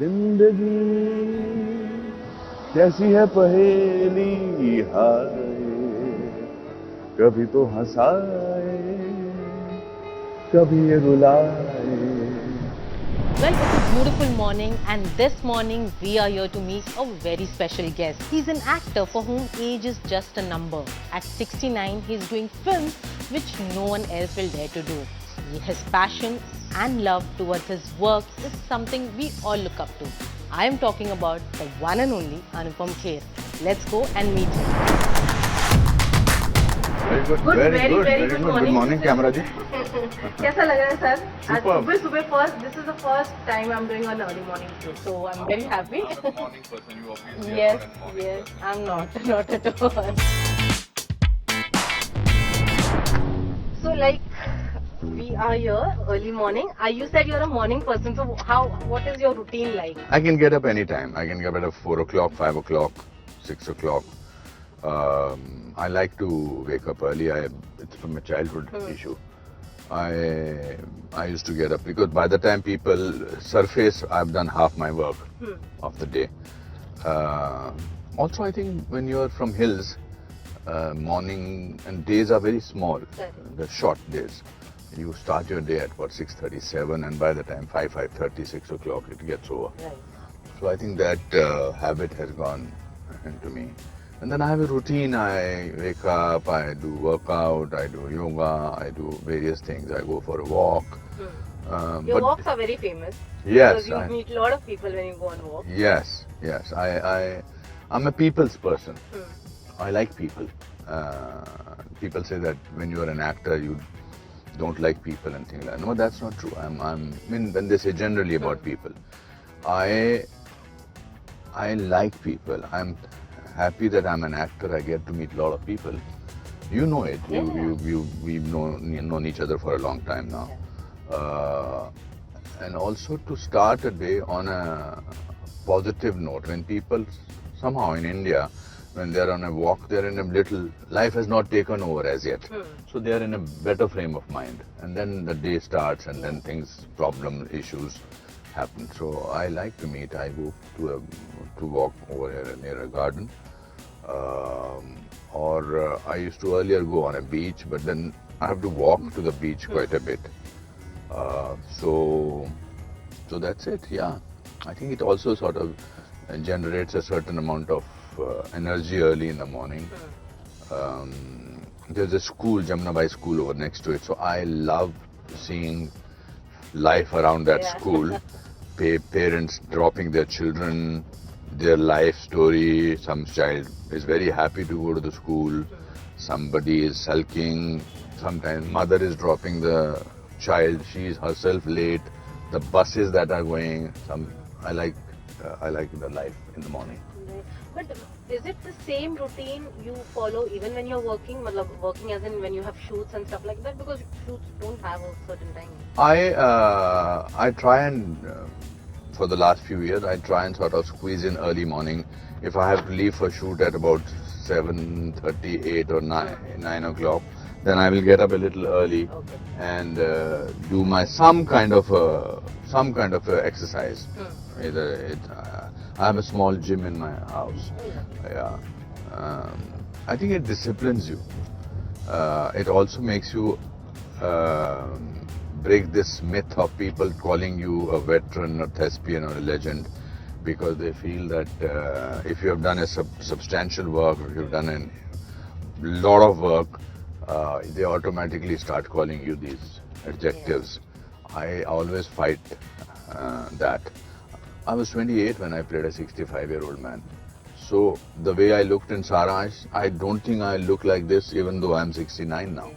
जिंदगी कैसी है पहेली हाय, कभी तो हंसाए कभी ये रुलाए. Well, it's a beautiful morning, and this morning we are here to meet a very special guest. He's an actor for whom age is just a number. At 69, he's doing films which no one else will dare to do. His passion and love towards his work is something we all look up to. I am talking about the one and only Anupam Kher. Let's go and meet him. Very good, very good. Good morning, camera ji. कैसा लग रहा है sir? आज Superb. सुबह first, this is the first time I am doing an early morning show, so I'm very happy. Morning person, you obviously Yes, are a morning yes, I'm not at all. So like, we are here early morning. You said you're a morning person, so what is your routine like? I can get up anytime. I can get up at 4 o'clock, 5 o'clock, 6 o'clock. I like to wake up early. It's from a childhood issue. I used to get up because by the time people surface, I've done half my work of the day. Also, I think when you're from hills, morning and days are very small. The short days. You start your day at what 6:37, and by the time 5:30, 6 o'clock, it gets over. Right. So I think that habit has gone into me. And then I have a routine. I wake up, I do workout, I do yoga, I do various things. I go for a walk. Your walks are very famous. Yes, Because you meet a lot of people when you go on walk. Yes. I'm a people's person. I like people. People say that when you are an actor, you don't like people and things like that. No, that's not true. I mean, when they say generally about people, I like people. I'm happy that I'm an actor. I get to meet a lot of people. You know it. We've known each other for a long time now. And also to start a day on a positive note. When people somehow in India, when they're on a walk, they're in a little, life has not taken over as yet. So they're in a better frame of mind. And then the day starts and then problems, issues happen. So I like to meet. I go to walk over here near a garden. Or I used to earlier go on a beach, but then I have to walk to the beach quite a bit. So that's it, yeah. I think it also sort of generates a certain amount of energy early in the morning. There's a school, Jamnabai school over next to it, so I love seeing life around that school. Parents dropping their children, their life story. Some child is very happy to go to the school. Somebody is sulking. Sometimes mother is dropping the child. She is herself late. The buses that are going. I like the life in the morning. But is it the same routine you follow even when you're working? Working as in when you have shoots and stuff like that? Because shoots don't have a certain time. I try and for the last few years I try and sort of squeeze in early morning. If I have to leave for shoot at about 7:30, 8 or 9 o'clock, then I will get up a little early and do some kind of exercise. I have a small gym in my house. Yeah. I think it disciplines you. It also makes you break this myth of people calling you a veteran or thespian or a legend, because they feel that if you have done a substantial work, or if you've done a lot of work, they automatically start calling you these adjectives. I always fight that. I was 28 when I played a 65-year-old man. So the way I looked in Sara, I don't think I look like this even though I'm 69 now.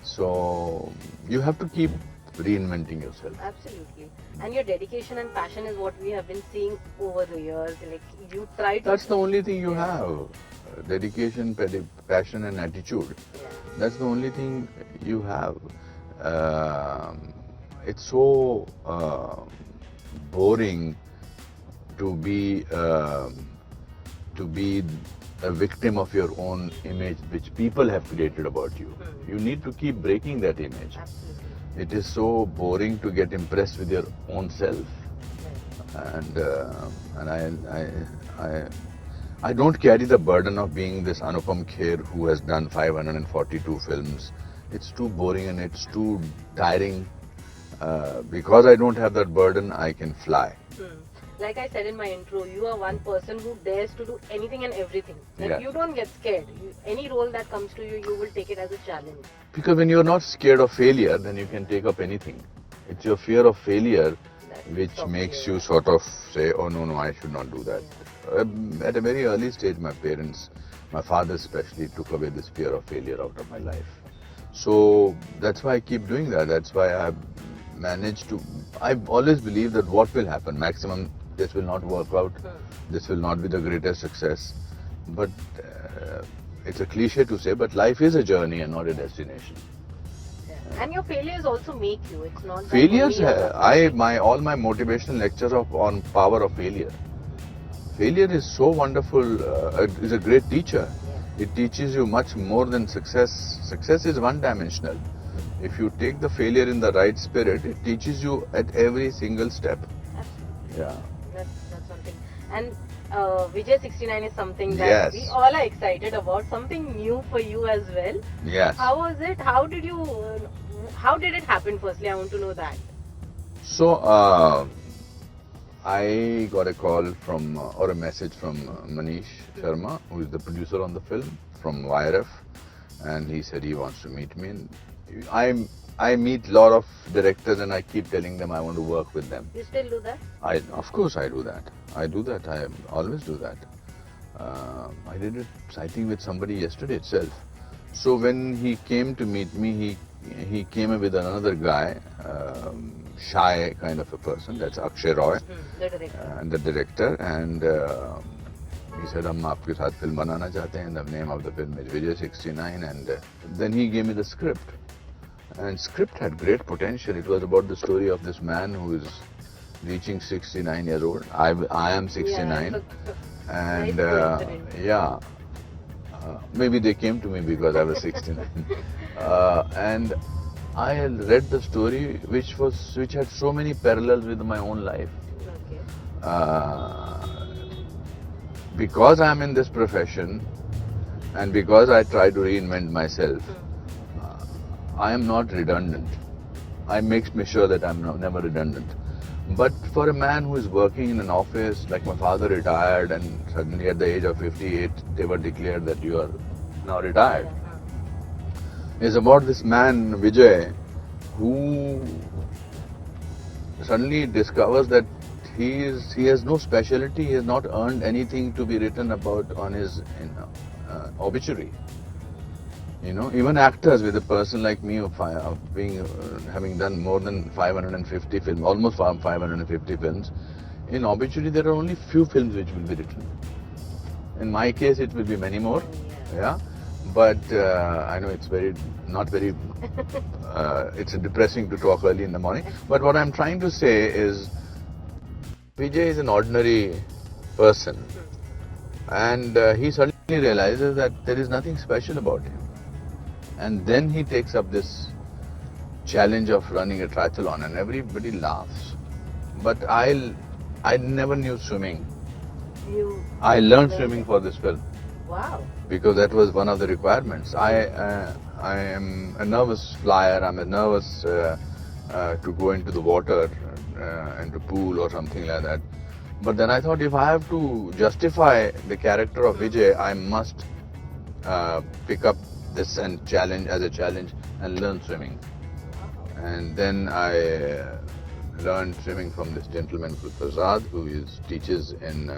So you have to keep reinventing yourself. Absolutely. And your dedication and passion is what we have been seeing over the years. Like you try to... That's the only thing you have. Dedication, passion and attitude. That's the only thing you have. It's so boring to be a victim of your own image which people have created about you. You need to keep breaking that image. Absolutely. It is so boring to get impressed with your own self. and I don't carry the burden of being this Anupam Kher who has done 542 films. It's too boring and it's too tiring. Because I don't have that burden, I can fly. Like I said in my intro, you are one person who dares to do anything and everything. Like Yeah. you don't get scared. Any role that comes to you, you will take it as a challenge. Because when you're not scared of failure, then you can take up anything. It's your fear of failure which stops makes you. you sort of say, oh no, I should not do that. At a very early stage, my parents, my father especially, took away this fear of failure out of my life. So that's why I keep doing that. That's why I've managed to. I've always believed that what will happen, maximum, this will not work out, this will not be the greatest success. But it's a cliche to say, but life is a journey and not a destination. And your failures also make you. It's not that Failures, only all my motivational lectures on power of failure. Failure is so wonderful. Is a great teacher. It teaches you much more than success. Success is one-dimensional. If you take the failure in the right spirit, it teaches you at every single step. Absolutely. Yeah. That's something. And Vijay 69 is something that Yes. we all are excited about. Something new for you as well. Yes. How was it? How did you? How did it happen? Firstly, I want to know that. So, I got a call from, or a message from Manish Sharma, who is the producer on the film, from YRF, and he said he wants to meet me. And I meet a lot of directors and I keep telling them I want to work with them. You still do that? Of course I do that. I always do that. I did it, I think, with somebody yesterday itself. So when he came to meet me, he came with another guy, shy kind of a person, that's Akshay Roy, The director. the director, and he said, "हम आपके साथ film बनाना चाहते हैं." The name of the film is Vijay 69, and then he gave me the script. And script had great potential. It was about the story of this man who is reaching 69 years old. I am 69, Yeah, and nice coincidence. yeah, maybe they came to me because I was 69. And I had read the story, which had so many parallels with my own life. Okay. Because I am in this profession, and because I try to reinvent myself, I am not redundant. I make sure that I'm never redundant. But for a man who is working in an office, like my father retired, and suddenly at the age of 58, they were declared that you are now retired. It's about this man, Vijay, who suddenly discovers that he has no specialty, he has not earned anything to be written about on his obituary. You know, even actors, with a person like me having done more than 550 films, almost 550 films, in obituary there are only few films which will be written. In my case, it will be many more. Yeah. But I know it's not very, it's depressing to talk early in the morning. But what I'm trying to say is, Vijay is an ordinary person, and he suddenly realizes that there is nothing special about him. And then he takes up this challenge of running a triathlon, and everybody laughs. But I never knew swimming. I learned swimming for this film. Wow. Because that was one of the requirements. I am a nervous flyer. I'm a nervous to go into the water, into pool or something like that. But then I thought, if I have to justify the character of Vijay, I must pick up this and challenge and learn swimming. And then I learned swimming from this gentleman called Prasad, who teaches in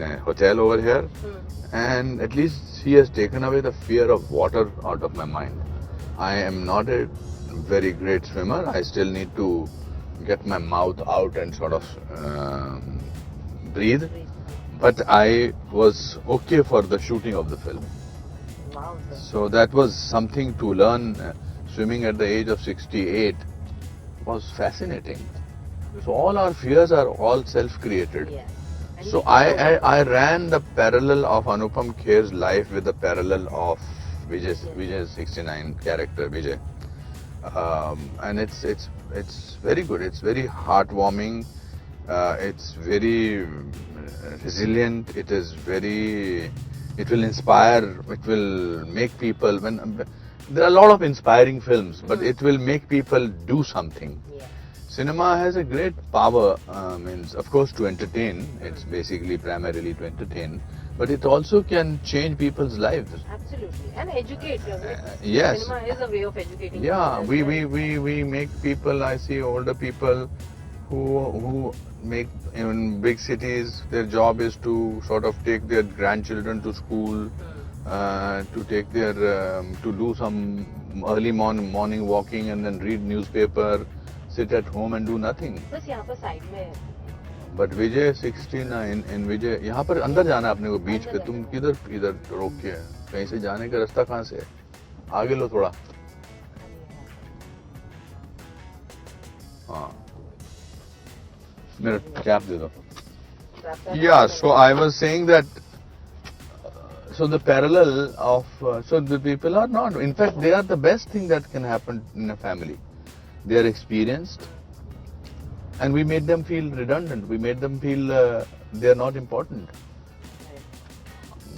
a hotel over here. And at least he has taken away the fear of water out of my mind. I am not a very great swimmer. I still need to get my mouth out and sort of breathe. But I was okay for the shooting of the film. Wow, sir. So that was something to learn. Swimming at the age of 68 was fascinating. So all our fears are all self-created. Yeah. And So you I ran the parallel of Anupam Kher's life with the parallel of Vijay's 69 character, Vijay. And it's very good. It's very heartwarming. It's very resilient. It is very. It will inspire. It will make people. There are a lot of inspiring films, but it will make people do something. Yeah. Cinema has a great power. Means of course to entertain. It's basically primarily to entertain, but it also can change people's lives. Absolutely. And educate. Yes. Cinema is a way of educating. Yeah, people as well. we make people. I see older people who make in big cities. Their job is to sort of take their grandchildren to school, to take their to do some early morning walking and then read newspaper, sit at home and do nothing. बस यहाँ पर side में है. But Vijay 69 in Vijay यहाँ पर अंदर जाना है अपने को बीच पे. तुम इधर रोक के कहीं से जाने का रास्ता कहाँ से है? आगे लो थोड़ा. हाँ. मेरा कैप दे दो. Yeah, so I was saying that so the parallel of so the people are not, in fact they are the best thing that can happen in a family. They are experienced and we made them feel redundant. We made them feel they are not important.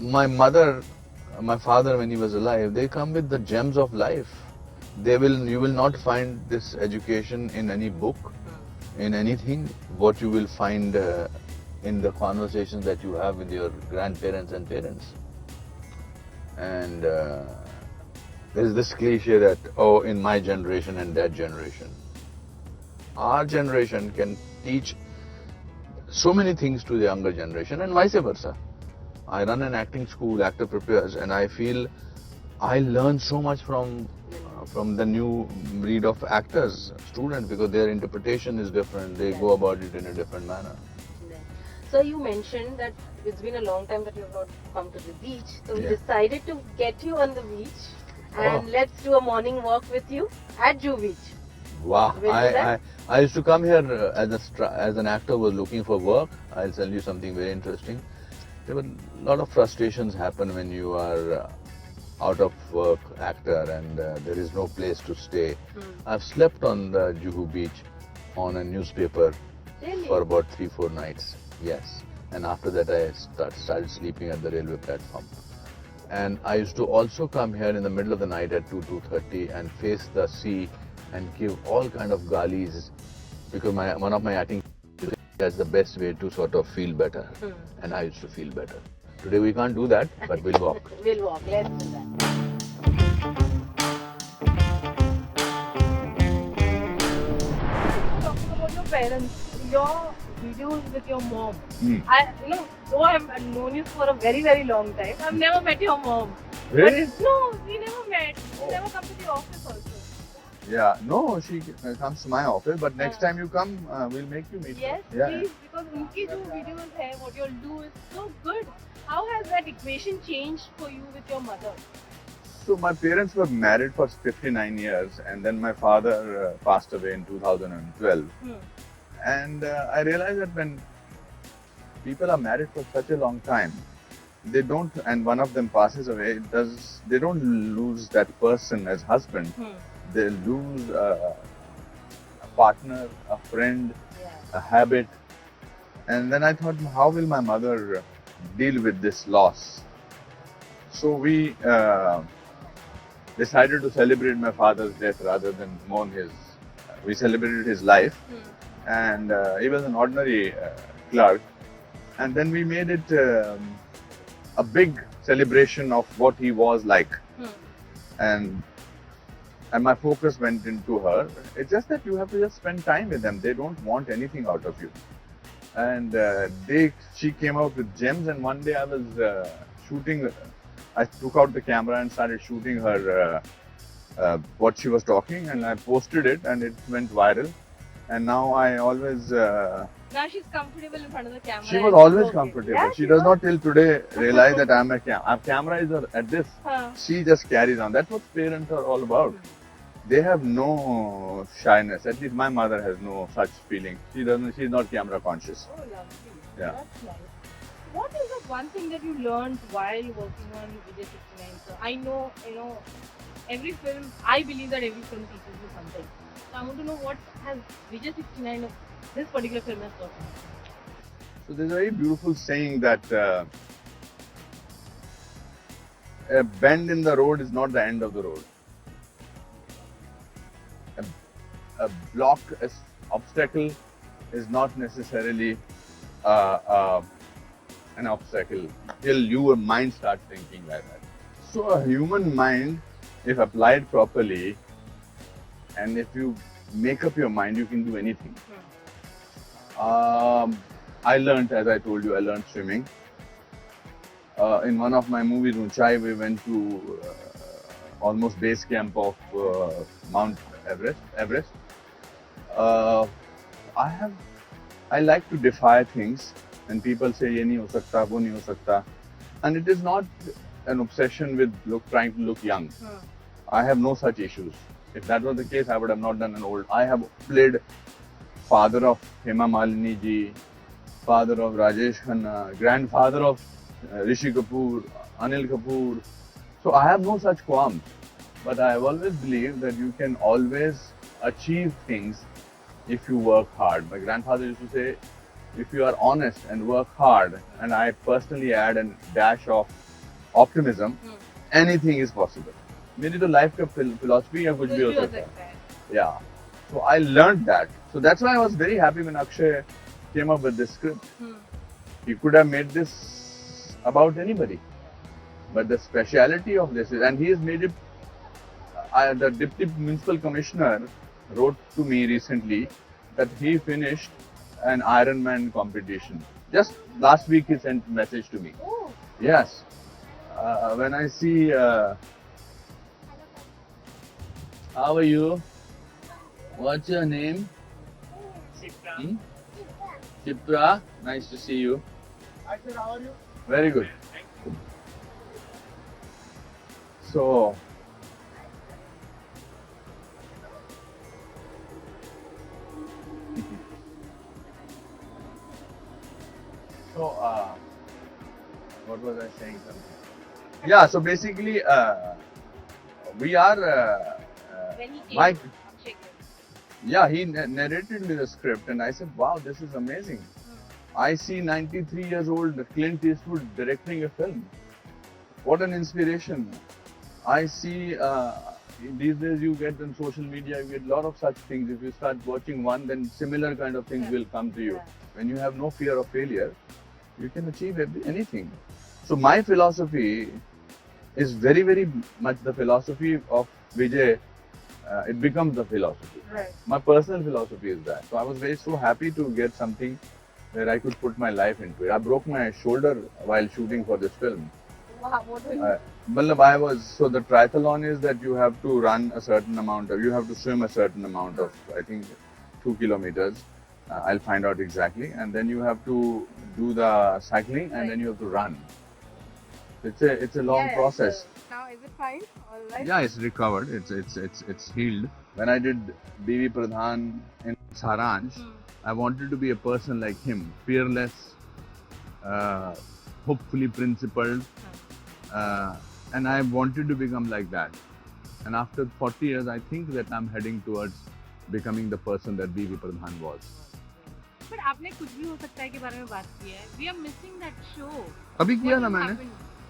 My mother, my father when he was alive, they come with the gems of life. You will not find this education in any book, in anything. What you will find in the conversations that you have with your grandparents and parents. And there is this cliche that, oh, in my generation and that generation. Our generation can teach so many things to the younger generation and vice versa. I run an acting school, actor prepares, and I feel I learn so much from the new breed of actors, students, because their interpretation is different. They go about it in a different manner. So you mentioned that it's been a long time that you have not come to the beach. So we Yeah. decided to get you on the beach and let's do a morning walk with you at Juhu Beach. Wow! Will you do that? I used to come here as an actor was looking for work. I'll tell you something very interesting. There were a lot of frustrations happen when you are out of work actor and there is no place to stay. I've slept on the Juhu Beach on a newspaper Really? for about 3-4 nights. Yes, and after that I started sleeping at the railway platform. And I used to also come here in the middle of the night at 2:30 and face the sea and give all kind of galis because one of my acting that's the best way to sort of feel better. And I used to feel better. Today we can't do that, but we'll walk. We'll walk. Let's do that. Talking about your parents, your videos with your mom. Though I've known you for a very, very long time, I've never met your mom. Really? But, no, we never met. She never come to the office also. Yeah, no, she comes to my office, but next time you come, we'll make you meet Yes, her. Yeah. please, because unki jo videos hai, what you'll do is so good. How has that equation changed for you with your mother? So my parents were married for 59 years and then my father passed away in 2012. And I realized that when people are married for such a long time, they don't, and one of them passes away, they don't lose that person as husband. They lose a partner, a friend, a habit. And then I thought, how will my mother deal with this loss? So we decided to celebrate my father's death rather than mourn his. We celebrated his life, and he was an ordinary clerk. And then we made it a big celebration of what he was like. And my focus went into her. It's just that you have to just spend time with them. They don't want anything out of you. And she came out with gems, and one day I was shooting. I took out the camera and started shooting her what she was talking, and I posted it, and it went viral. And now I always. Now she's comfortable in front of the camera. She was always comfortable. Yeah, she does not till today realize that I'm a our camera is at this. She just carries on. That's what parents are all about. They have no shyness. At least my mother has no such feeling. She's not camera conscious. Oh, lovely. Yeah. That's nice. What is the one thing that you learned while working on Vijay 69, sir? I know, every film, I believe that every film teaches you something. So I want to know what has Vijay 69 this particular film has got? So there's a very beautiful saying that a bend in the road is not the end of the road. A blocked obstacle is not necessarily an obstacle till your mind starts thinking like that. So a human mind, if applied properly, and if you make up your mind, you can do anything. I learned, as I told you, I learned swimming. In one of my movies, Unchai, we went to almost base camp of Mount Everest. I like to defy things, and people say ye nahi ho sakta, wo nahi ho sakta, and it is not an obsession with trying to look young. I have no such issues. If that was the case, I would have not done an old. I have played father of Hema Malini ji, father of Rajesh Khanna, grandfather of Rishi Kapoor, Anil Kapoor. So I have no such qualms. But I have always believed that you can always achieve things if you work hard. My grandfather used to say, if you are honest and work hard, and I personally add a dash of optimism, anything is possible. मेरी तो life का philosophy है कुछ भी हो सकता है. Yeah. So I learned that. So that's why I was very happy when Akshay came up with this script. He could have made this about anybody. But the speciality of this is, and he has made it, the Deputy Municipal Commissioner wrote to me recently that he finished an Ironman competition. Just last week he sent a message to me. Oh. Yes. When I see, how are you? What's your name? Chipra. Chipra, nice to see you. Hi sir, how are you? Very good. So, what was I saying? Yeah, so basically, we are. Mike. Yeah, he narrated me the script, and I said, "Wow, this is amazing." I see 93 years old Clint Eastwood directing a film. What an inspiration! I see these days you get on social media, you get a lot of such things. If you start watching one, then similar kind of things will come to you. When you have no fear of failure, you can achieve anything. So my philosophy is very, very much the philosophy of Vijay. It becomes the philosophy. Right. My personal philosophy is that. So I was so happy to get something where I could put my life into it. I broke my shoulder while shooting for this film. Wow, what was so the triathlon is that you have to run a certain amount you have to swim a certain amount of, I think, 2 kilometers. I'll find out exactly. And then you have to do the cycling, and then you have to run. It's a long process. Now is it fine? All right? Yeah, it's recovered. It's healed. When I did B.V. Pradhan in Saransh, I wanted to be a person like him, fearless, hopefully principled, and I wanted to become like that. And after 40 years, I think that I'm heading towards becoming the person that B.V. Pradhan was. But आपने कुछ भी हो सकता है के बारे में बात की है. We are missing that show. अभी किया ना मैंने.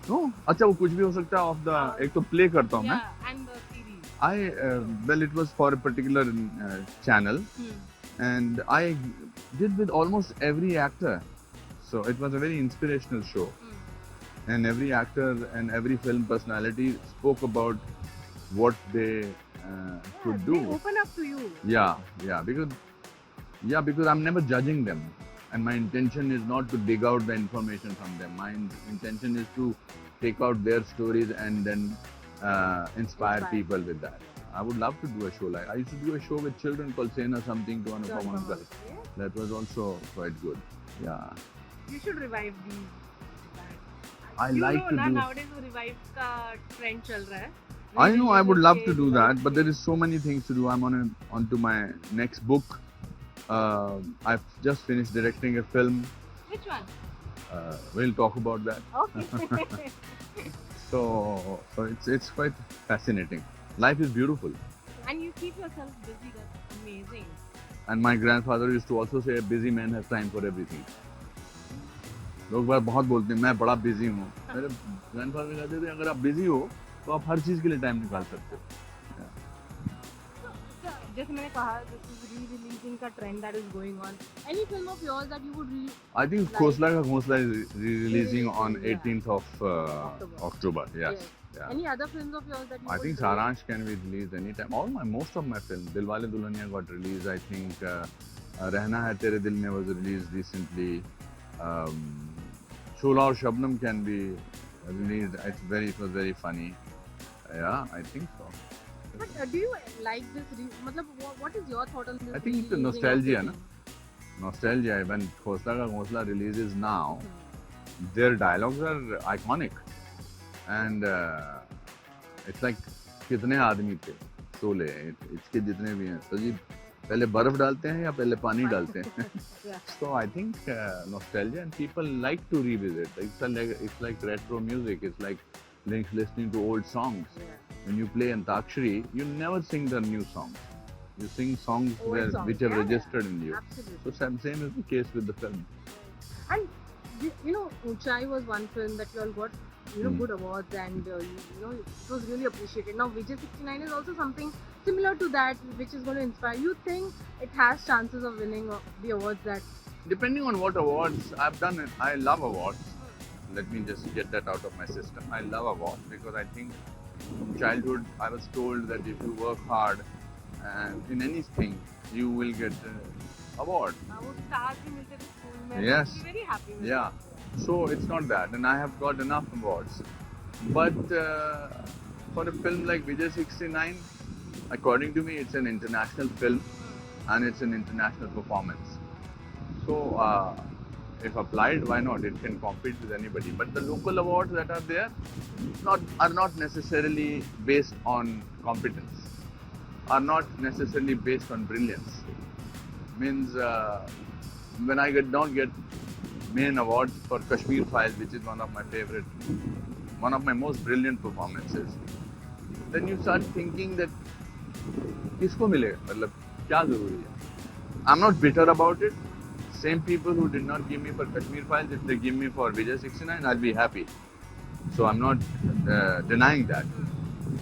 No, अच्छा वो कुछ भी हो सकता है of the एक तो play करता हूँ मैं. Yeah, and the series. Well, it was for a particular channel, and I did with almost every actor. So it was a very inspirational show, and every actor and every film personality spoke about what they could do. They open up to you. Yeah, because I'm never judging them, and my intention is not to dig out the information from them. My intention is to take out their stories and then inspire people with that. I would love to do a show like I used to do a show with children called Sena Something to Anupam Kher. That was also quite good. Yeah. You should revive these. I like to do. Nowadays revive का trend चल रहा है. I know I would love to do that, but there is so many things to do. I'm onto my next book. I've just finished directing a film. Which one? We'll talk about that. Okay. So it's quite fascinating. Life is beautiful. And you keep yourself busy. That's amazing. And my grandfather used to also say, a busy man has time for everything. लोग बार बहुत बोलते हैं मैं बड़ा busy हूँ. मेरे grandfather कहते थे अगर आप बिजी हो तो आप हर चीज के लिए टाइम निकाल सकते हो. जैसे मैंने कहा, re-releasing का trend that is going on. Any film of yours that you would I think Khosla Ka Ghosla is releasing on 18th of October. Yes. Yeah. Any other films of yours that you I would think Saransh can be released anytime. Most of my films, Dilwale Dulhaniya got released. I think Rehna Hai Tere Dil Mein was released recently. Shola Aur Shabnam can be released. It was very funny. Yeah, I think so. But do you like this? What is your thought on this? I think it's a nostalgia, na? Nostalgia. When Khosla Ka Ghosla releases now, their dialogues are iconic. And it's like कितने आदमी थे शोले इसके जितने भी हैं तो जी पहले बर्फ डालते हैं या पहले पानी डालते हैं. So I think nostalgia and people like to revisit. It's like retro music. It's like listening to old songs. When you play Antakshari, you never sing the new songs. You sing songs which are registered in you. Absolutely. So same is the case with the film. And Unchai was one film that you all got good awards, and it was really appreciated. Now Vijay 69 is also something similar to that, which is going to inspire. You think it has chances of winning the awards that? Depending on what awards I've done, I love awards. Let me just get that out of my system. I love awards because I think from childhood I was told that if you work hard and in anything, you will get award. Yes. I'm very happy with Yeah. So it's not that, and I have got enough awards. But for a film like Vijay 69, according to me, it's an international film and it's an international performance. So if applied, why not? It can compete with anybody. But the local awards that are there are not necessarily based on competence, are not necessarily based on brilliance. Means when I don't get main awards for Kashmir Files, which is one of my most brilliant performances, then you start thinking that किसको मिलेगा, मतलब क्या जरूरी है. I'm not bitter about it. Same people who did not give me for Kashmir Files, if they give me for Vijay 69, I'll be happy. So I'm not denying that.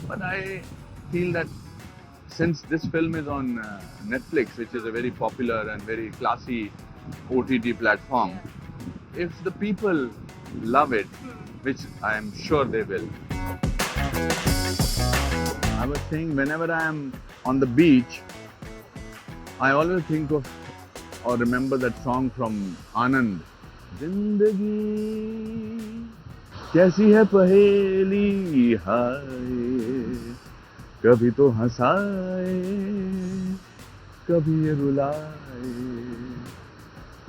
But I feel that since this film is on Netflix, which is a very popular and very classy OTT platform, if the people love it, which I am sure they will. I was saying, whenever I am on the beach, I always think of or remember that song from Anand. Zindagi kaisi hai paheli hai, kabhi to hasaye, kabhi ye rulaye,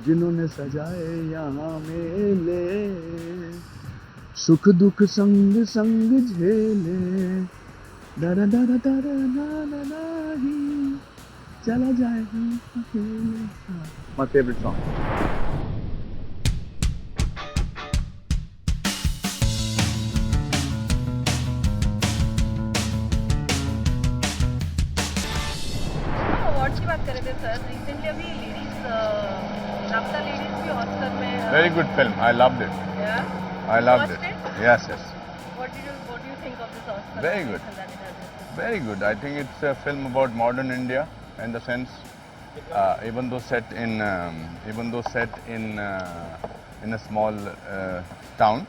जिन्होंने सजाए यहाँ मेले, सुख दुख संग संग झेले, डरा डरा डरा ना ना नहीं चला जाए. My favorite song. अवार्ड्स की बात कर रहे थे सर. रिसेंटली अभी नापता लेडीज भी ऑस्कर में. Very good film. I loved it. Yeah. I loved it. Watched it? Yes. What do you think of this Oscar? Very good. Very good. I think it's a film about modern India in the sense, even though set in a small town,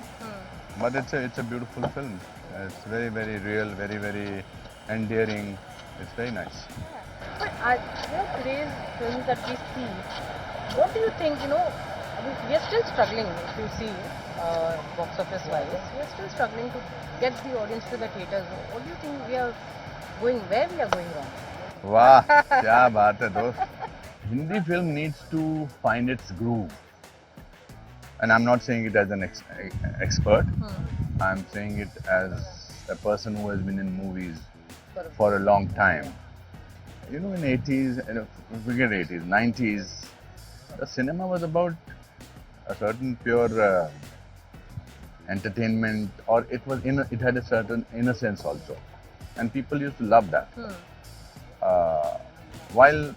but it's a beautiful film. It's very very real, very very endearing. It's very nice. But today's films that we see, what do you think? I mean, we are still struggling. If you see box office wise, we are still struggling to get the audience to the theaters. What do you think where we are going wrong? Wow, क्या बात है दोस्त. Hindi film needs to find its groove, and I'm not saying it as an expert. I'm saying it as a person who has been in movies for a long time. In 80s, forget 80s, 90s, the cinema was about a certain pure entertainment, or it had a certain innocence also, and people used to love that. While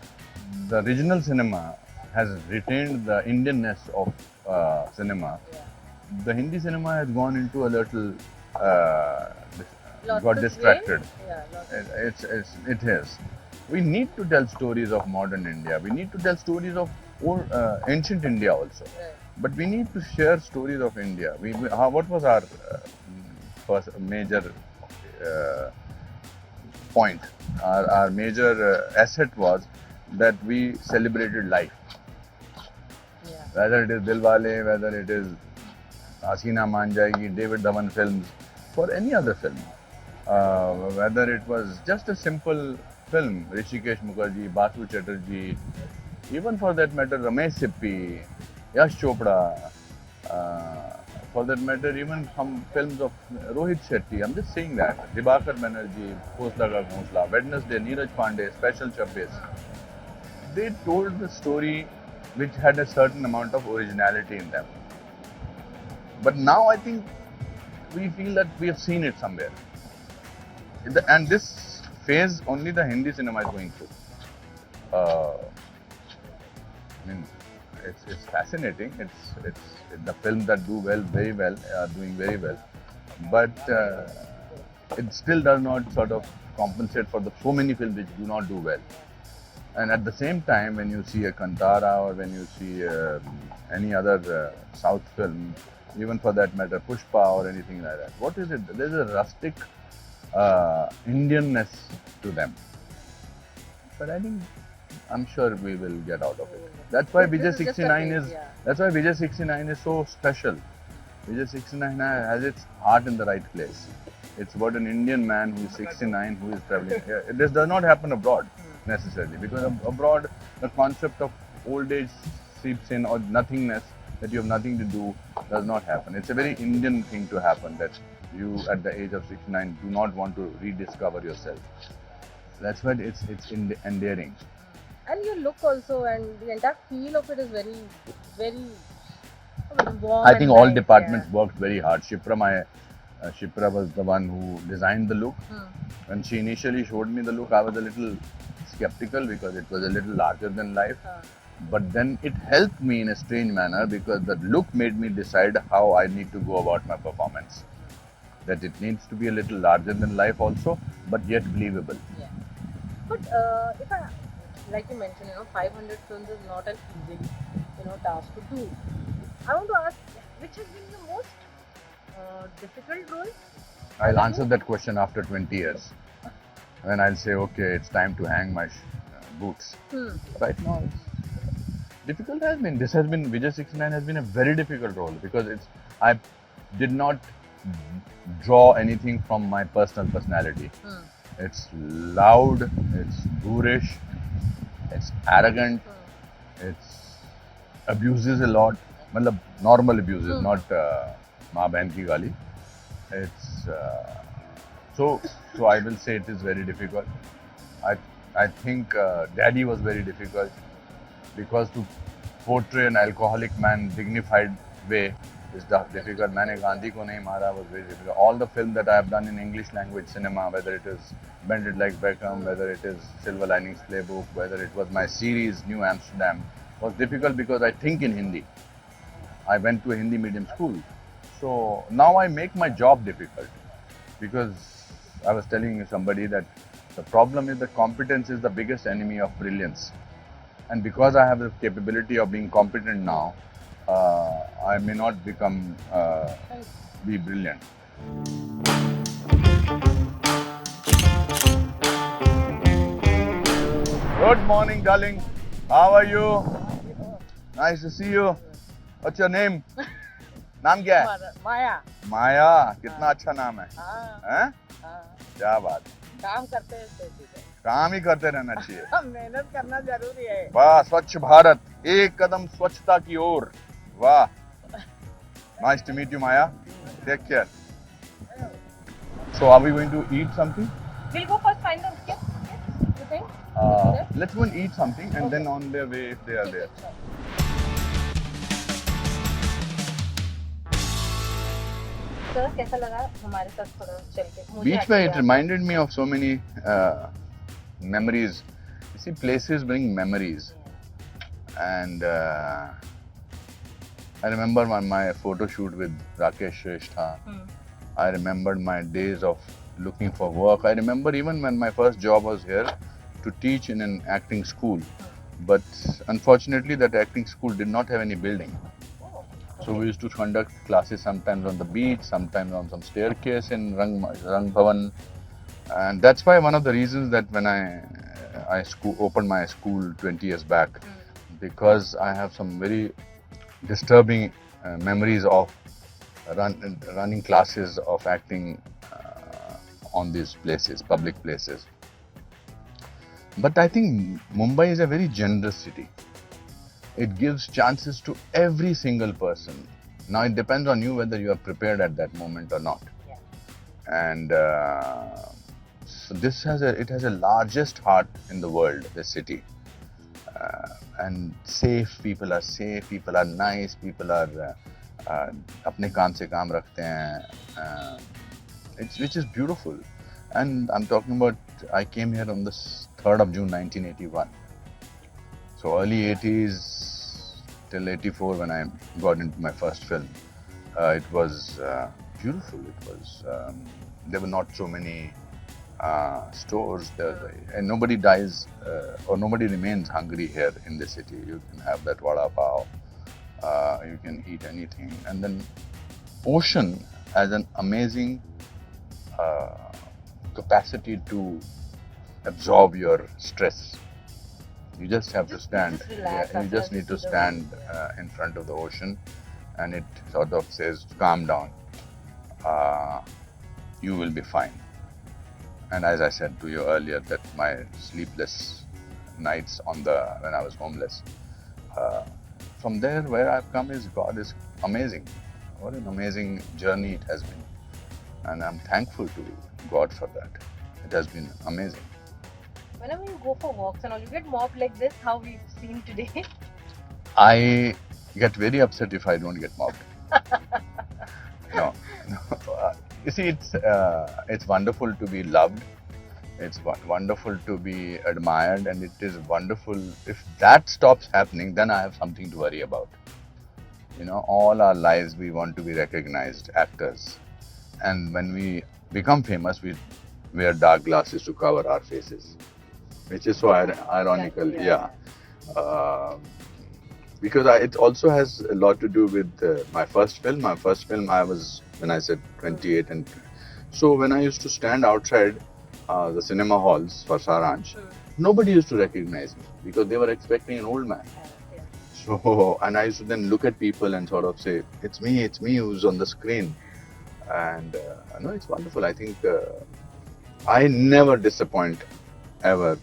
the regional cinema has retained the Indianness of cinema. Yeah. The Hindi cinema has gone into a little Lost got its distracted. way? Yeah, lost its It is. We need to tell stories of modern India. We need to tell stories of old, ancient India also. Right. But we need to share stories of India. What was our first major point? Our major asset was that we celebrated life. Yeah. Whether it is Dilwale, whether it is Hasina Maan Jayegi, David Dhawan films, for any other film. Whether it was just a simple film, Rishikesh Mukherjee, Basu Chatterjee, even for that matter, Ramesh Sippy, Yash Chopra, for that matter, even some films of Rohit Shetty. I'm just saying that. Dibakar Banerjee, Khosla Ka Ghonsla, Wednesday, Neeraj Pandey, Special 26. They told the story which had a certain amount of originality in them. But now I think we feel that we have seen it somewhere. And this phase only the Hindi cinema is going through. I mean, it's fascinating. It's the films that do well, very well, are doing very well. But it still does not sort of compensate for the so many films which do not do well. And at the same time, when you see a Kantara or when you see any other South film, even for that matter, Pushpa or anything like that, what is it? There's a rustic Indianness to them. But I think, I'm sure we will get out of it. That's why This Vijay is just a 69 phase, is. yeah. That's why Vijay 69 is so special. Vijay 69 has its heart in the right place. It's about an Indian man who is 69 who is traveling. This does not happen abroad necessarily, because abroad the concept of old age seeps in, or nothingness, that you have nothing to do, does not happen. It's a very Indian thing to happen, that you at the age of 69 do not want to rediscover yourself. That's why it's endearing. And your look also, and the entire feel of it is very, very warm. I think and all nice, departments yeah. worked very hard. Shipra was the one who designed the look. When she initially showed me the look, I was a little skeptical because it was a little larger than life. But then it helped me in a strange manner, because the look made me decide how I need to go about my performance. That it needs to be a little larger than life also, but yet believable. Yeah. But if I, like you mentioned, 500 films is not an easy, task to do. I want to ask, which has been the most difficult role? I'll answer that question after 20 years. When I'll say, okay, it's time to hang my boots. Right now, it's difficult has been. This has been, Vijay 69 has been a very difficult role, because I did not draw anything from my personal personality. It's loud, it's boorish, it's arrogant, it's abuses a lot. Matlab normal abuses, not maa behan ki gali. It's so I will say it is very difficult. I think Daddy was very difficult, because to portray an alcoholic man dignified way is difficult. मैंने गांधी को नहीं मारा was very difficult. All the film that I have done in English language cinema, whether it is Bend It Like Beckham, whether it is Silver Linings Playbook, whether it was my series New Amsterdam, was difficult because I think in Hindi. I went to a Hindi medium school. So now I make my job difficult, because I was telling somebody that the problem is that competence is the biggest enemy of brilliance. And because I have the capability of being competent now, I may not be brilliant. Good morning, darling. How are you? Nice to see you. What's your name? नाम क्या है? माया. माया. कितना अच्छा नाम है. हैं? क्या बात. काम करते हैं. काम ही करते रहना चाहिए. मेहनत करना जरूरी है. वाह, स्वच्छ भारत, एक कदम स्वच्छता की ओर. वाह. Nice to meet you, Maya. Take care. So, are we going to eat something? We'll go first find the kids. You think? Let's go and eat something, and then on their way, if they are there. Sir कैसा लगा हमारे साथ थोड़ा चल के? Beach में it reminded me of so many memories. See, places bring memories, and I remember my photo shoot with Rakesh Shrestha. I remembered my days of looking for work. I remember even when my first job was here to teach in an acting school. But unfortunately, that acting school did not have any building. So we used to conduct classes sometimes on the beach, sometimes on some staircase in Rang Bhavan. And that's why one of the reasons that when I opened my school 20 years back, because I have some very disturbing memories of running classes of acting on these places, public places. But I think Mumbai is a very generous city. It gives chances to every single person. Now it depends on you whether you are prepared at that moment or not. Yeah. And so it has a largest heart in the world, this city. And people are nice, people are अपने काम से काम रखते हैं, which is beautiful. And I'm talking about, I came here on the 3rd of June 1981. So early 80s till 84 when I got into my first film. It was beautiful. It was there were not so many stores there, and nobody dies or nobody remains hungry here in the city. You can have that vada pav, you can eat anything. And then ocean has an amazing capacity to absorb your stress. You just have to stand. You just need to stand in front of the ocean, and it sort of says, "Calm down. You will be fine." And as I said to you earlier, that my sleepless nights when I was homeless, from there where I've come is God is amazing. What an amazing journey it has been, and I'm thankful to God for that. It has been amazing. Whenever you go for walks and all, you get mobbed like this, how we've seen today. I get very upset if I don't get mobbed. No. You see, it's wonderful to be loved. It's wonderful to be admired, and it is wonderful. If that stops happening, then I have something to worry about. All our lives we want to be recognized actors, and when we become famous, we wear dark glasses to cover our faces, which is so ironical. Yeah. Because it also has a lot to do with my first film. My first film, I was, when I said 28, and so when I used to stand outside the cinema halls for Saransh, nobody used to recognize me because they were expecting an old man. So, and I used to then look at people and sort of say, it's me who's on the screen. And no, it's wonderful. I think I never disappoint, ever.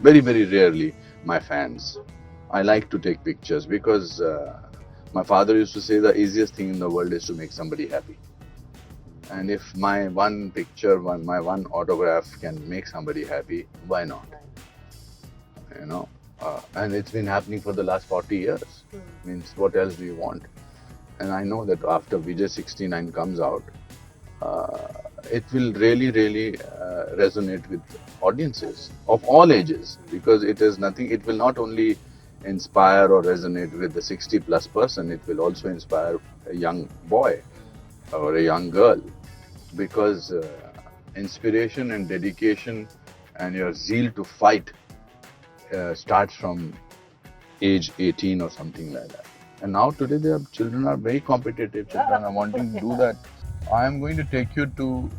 Very, very rarely my fans. I like to take pictures because my father used to say the easiest thing in the world is to make somebody happy. And if my one picture, my one autograph can make somebody happy, why not? And it's been happening for the last 40 years. Means what else do you want? And I know that after Vijay 69 comes out, it will really, really resonate with audiences of all ages, because it is nothing. It will not only inspire or resonate with the 60+ person, it will also inspire a young boy or a young girl, because inspiration and dedication and your zeal to fight starts from age 18 or something like that. And now today their children are very competitive. Children are wanting to do that. I am going to take you to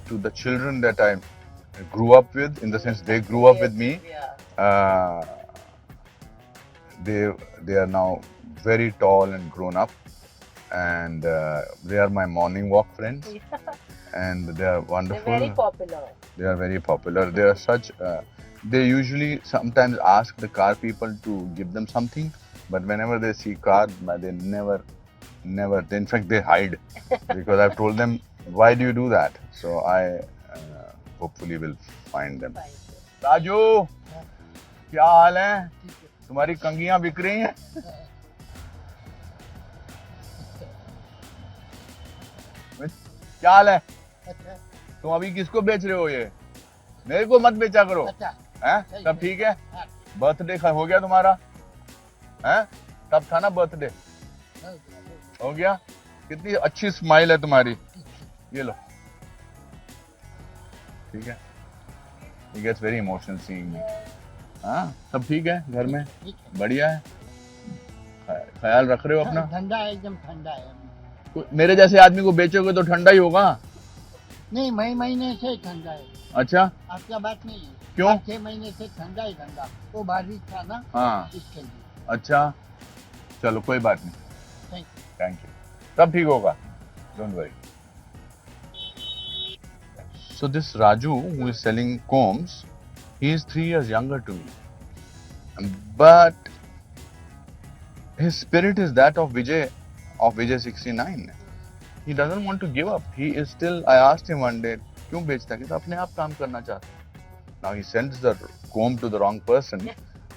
the children that I grew up with, in the sense they grew up with me. They are now very tall and grown up, and they are my morning walk friends, and they are wonderful. They're very popular. They are very popular. They are such. They usually sometimes ask the car people to give them something, but whenever they see car, they never. In fact, they hide because I've told them, why do you do that? So I hopefully will find them. Raju, क्या हाल है? तुम्हारी कंगियां बिक रही हैं? क्या हाल है? तुम अभी किसको बेच रहे हो ये? मेरे को मत बेचा करो अच्छा हैं? सही, सब सही। ठीक है? हाँ। बर्थडे हो गया तुम्हारा? हैं? कब था ना बर्थडे? हो गया? कितनी अच्छी स्माइल है तुम्हारी, ये लो। ठीक है? He gets very emotional seeing me. हाँ, सब ठीक है घर में? ठीक है। बढ़िया है? ख्याल रख रहे हो अपना? ठंडा है, एकदम ठंडा है। मेरे जैसे आदमी को बेचोगे तो ठंडा ही होगा। नहीं, मई महीने से ठंडा है। अच्छा, आपका बात नहीं है। क्यों? 6 महीने से ठंडा ही ठंडा। वो बारिश था ना, हाँ, इसके लिए। अच्छा, चलो कोई बात नहीं, Thank थैंक यू, सब ठीक होगा, don't worry. So this Raju who is selling combs, he is 3 years younger to me, but his spirit is that of Vijay 69. He doesn't want to give up. He is still. I asked him one day, क्यों बेचता है? कि अपने आप काम करना चाहता है। Now he sends the comb to the wrong person,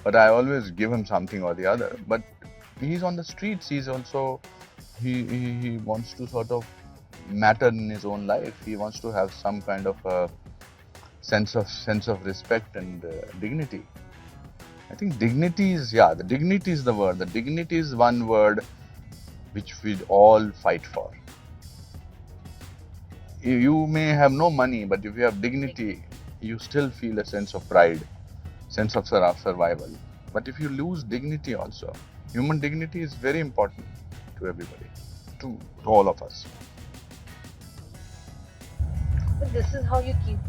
but I always give him something or the other. But he's on the streets. He's also he wants to sort of matter in his own life. He wants to have some kind of sense of respect and dignity. I think dignity is the dignity is the word. The dignity is one word which we all fight for. You may have no money, but if you have dignity, you still feel a sense of pride, sense of survival. But if you lose dignity also, human dignity is very important to everybody, to all of us. But this is how you keep,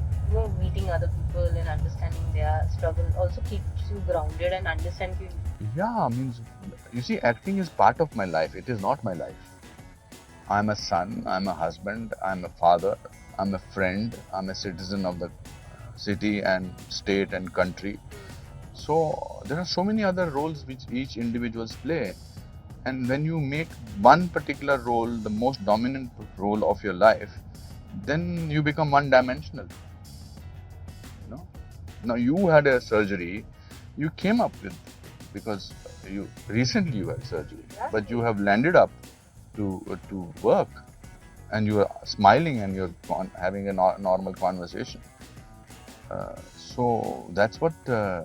meeting other people and understanding their struggle. Also keeps you grounded and understand you. Yeah, means, you see, acting is part of my life. It is not my life. I'm a son, I'm a husband, I'm a father, I'm a friend, I'm a citizen of the city and state and country. So there are so many other roles which each individuals play. And when you make one particular role the most dominant role of your life, then you become one-dimensional. You know? Now you had a surgery, you came up with, because you recently you had surgery, but you have landed up to work, and you are smiling and you're having a normal conversation. So that's what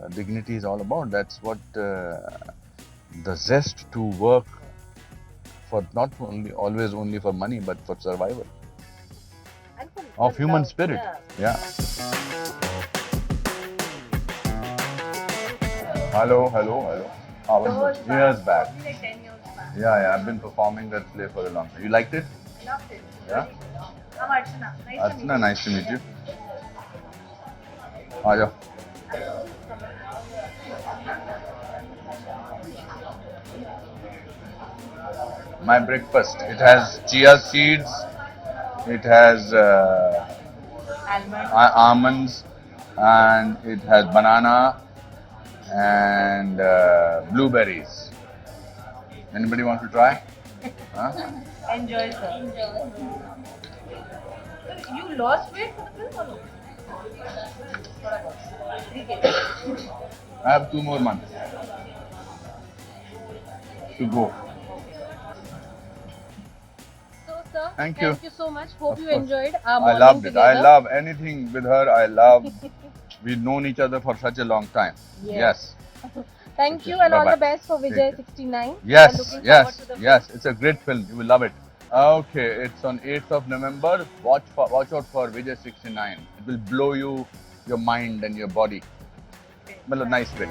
dignity is all about. That's what the zest to work for, not always only for money, but for survival And for of human love. spirit. Yeah. Hello. How was it? Years back. Like 10 years back. Yeah. I've been performing that play for a long time. You liked it? Loved it. Yeah. I'm Archana. Nice to meet Archana, nice to meet you. आ जाओ. My breakfast. It has chia seeds. It has Almond. almonds, and it has banana and blueberries. Anybody want to try? Huh? Enjoy, sir. You lost weight for the film or no? 3 kg. I have 2 more months to go. So, sir, Thank you. Thank you so much. Hope Of you course. enjoyed our I morning loved it. together. I love anything with her. I love. We've known each other for such a long time. Yes. Yes. Thank Okay, you and all bye-bye. the best for Take Vijay care. 69. Yes. We are looking Yes. forward to the film. Yes. It's a great film. You will love it. Okay. It's on 8th of November. Watch out for Vijay 69. It will blow your mind and your body. Well, a nice way.